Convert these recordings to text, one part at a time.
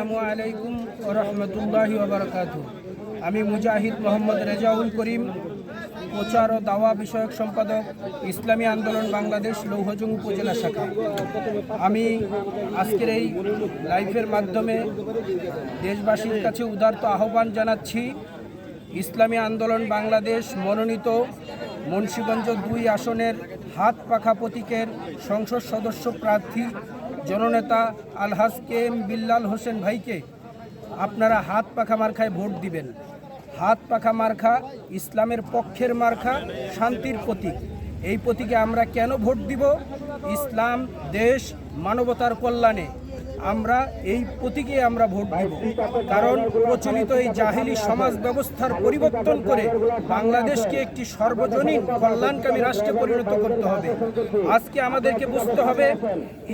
আসসালামু আলাইকুম ওয়া রাহমাতুল্লাহি ওয়া বারাকাতুহু। আমি মুজাহিদ মোহাম্মদ রেজাউল করিম, প্রচার ও দাওয়া বিষয়ক সম্পাদক, ইসলামী আন্দোলন বাংলাদেশ লৌহজং উপজেলা শাখা। আমি আজকের এই লাইভের মাধ্যমে দেশবাসীর কাছে উদারত আহ্বান জানাচ্ছি, ইসলামী আন্দোলন বাংলাদেশ মনোনীত মুন্সিগঞ্জ 2 আসনের হাত পাখা প্রতীকের সংসদ সদস্য প্রার্থী জননেতা আলহাজ KM বিল্লাল হোসেন ভাইকে আপনারা হাত পাখা মার্কায় ভোট দিবেন। হাত পাখা মার্কা ইসলামের পক্ষের মার্কা, শান্তির প্রতীক। এই প্রতীকে আমরা কেন ভোট দিব? ইসলাম, দেশ, মানবতার কল্যাণে আমরা এই প্রতীকে আমরা ভোট দেব। কারণ প্রচলিত এই জাহেলি সমাজ ব্যবস্থার পরিবর্তন করে বাংলাদেশকে একটি সর্বজনীন কল্যাণকামী রাষ্ট্রে পরিণত করতে হবে। আজকে আমাদেরকে বুঝতে হবে,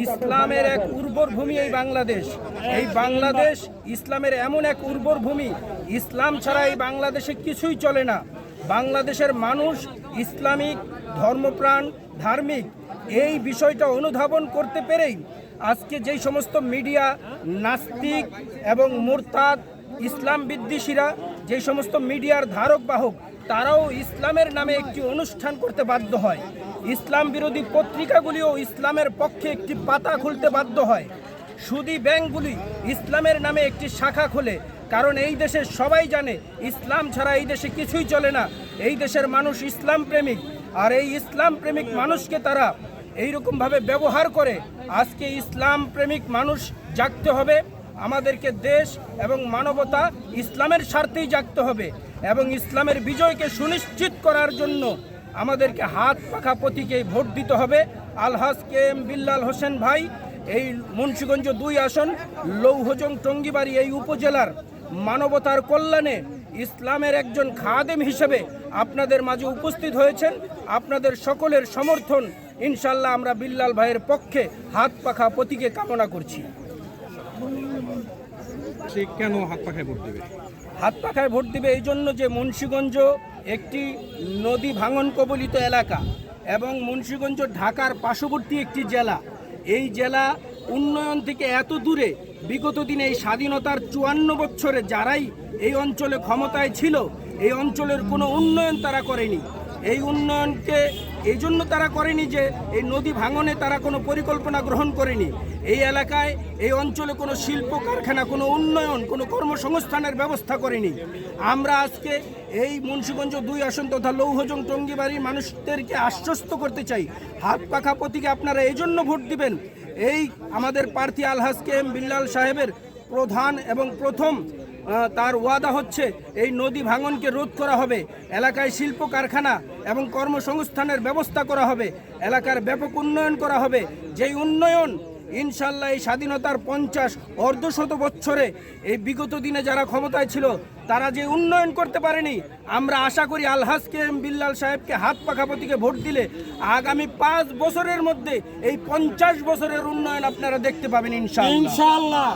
ইসলামের এক উর্বর ভূমি এই বাংলাদেশ। এই বাংলাদেশ ইসলামের এমন এক উর্বর ভূমি, ইসলাম ছাড়া এই বাংলাদেশে কিছুই চলে না। বাংলাদেশের মানুষ ইসলামিক ধর্মপ্রাণ, ধার্মিক। এই বিষয়টা অনুধাবন করতে পেরেই আজকে যেই সমস্ত মিডিয়া নাস্তিক এবং মুরতাদ ইসলাম বিদ্বেষীরা, যেই সমস্ত মিডিয়ার ধারক বাহক, তারাও ইসলামের নামে একটি অনুষ্ঠান করতে বাধ্য হয়। ইসলাম বিরোধী পত্রিকাগুলিও ইসলামের পক্ষে একটি পাতা খুলতে বাধ্য হয়। সুদী ব্যাংকগুলি ইসলামের নামে একটি শাখা খোলে। কারণ এই দেশের সবাই জানে, ইসলাম ছাড়া এই দেশে কিছুই চলে না। এই দেশের মানুষ ইসলাম প্রেমিক, আর এই ইসলাম প্রেমিক মানুষকে তারা এইরকমভাবে ব্যবহার করে। আজকে ইসলাম প্রেমিক মানুষ জাগতে হবে। আমাদেরকে দেশ এবং মানবতা ইসলামের স্বার্থেই জাগতে হবে এবং ইসলামের বিজয়কে সুনিশ্চিত করার জন্য আমাদেরকে হাত পাখা প্রতীকে ভোট দিতে হবে। আলহাজ KM বিল্লাল হোসেন ভাই এই মুন্সিগঞ্জ 2 আসন লৌহজং টঙ্গিবাড়ি এই উপজেলার মানবতার কল্যাণে ইসলামের একজন খাদেম হিসেবে আপনাদের মাঝে উপস্থিত হয়েছেন। আপনাদের সকলের সমর্থন ইনশাল্লাহ আমরা বিল্লাল ভাইয়ের পক্ষে হাত পাখা প্রতীকে কামনা করছি। কেন হাত পাখায় ভোট দিবে? হাত পাখায় ভোট দিবে এই জন্য যে মুন্সিগঞ্জ একটি নদী ভাঙন কবলিত এলাকা এবং মুন্সিগঞ্জ ঢাকার পার্শ্ববর্তী একটি জেলা। এই জেলা উন্নয়ন থেকে এত দূরে। বিগত দিনে এই স্বাধীনতার 54 বছরে যারাই এই অঞ্চলে ক্ষমতায় ছিল, এই অঞ্চলের কোনো উন্নয়ন তারা করেনি। এই উন্নয়নকে এই জন্য তারা করেনি যে এই নদী ভাঙনে তারা কোনো পরিকল্পনা গ্রহণ করেনি। এই এলাকায়, এই অঞ্চলে কোনো শিল্প কারখানা, কোনো উন্নয়ন, কোনো কর্মসংস্থানের ব্যবস্থা করেনি। আমরা আজকে এই মুন্সিগঞ্জ 2 আসন তথা লৌহজং টঙ্গিবাড়ির মানুষদেরকে আশ্বস্ত করতে চাই, হাত পাখা প্রতীকে আপনারা এই জন্য ভোট দিবেন। এই আমাদের প্রার্থী আলহাজ KM বিল্লাল সাহেবের প্রধান এবং প্রথম তার ওয়াদা হচ্ছে এই নদী ভাঙনকে রোধ করা হবে, এলাকায় শিল্প কারখানা এবং কর্মসংস্থানের ব্যবস্থা করা হবে, এলাকার ব্যাপক উন্নয়ন করা হবে। যেই উন্নয়ন ইনশাল্লাহ এই স্বাধীনতার 50 অর্ধশত বছরে এই বিগত দিনে যারা ক্ষমতায় ছিল তারা যে উন্নয়ন করতে পারেনি, আমরা আশা করি আলহাজ KM বিল্লাল সাহেবকে হাত পাখা প্রতীকে ভোট দিলে আগামী 5 বছরের মধ্যে এই 50 বছরের উন্নয়ন আপনারা দেখতে পাবেন ইনশাআল্লাহ।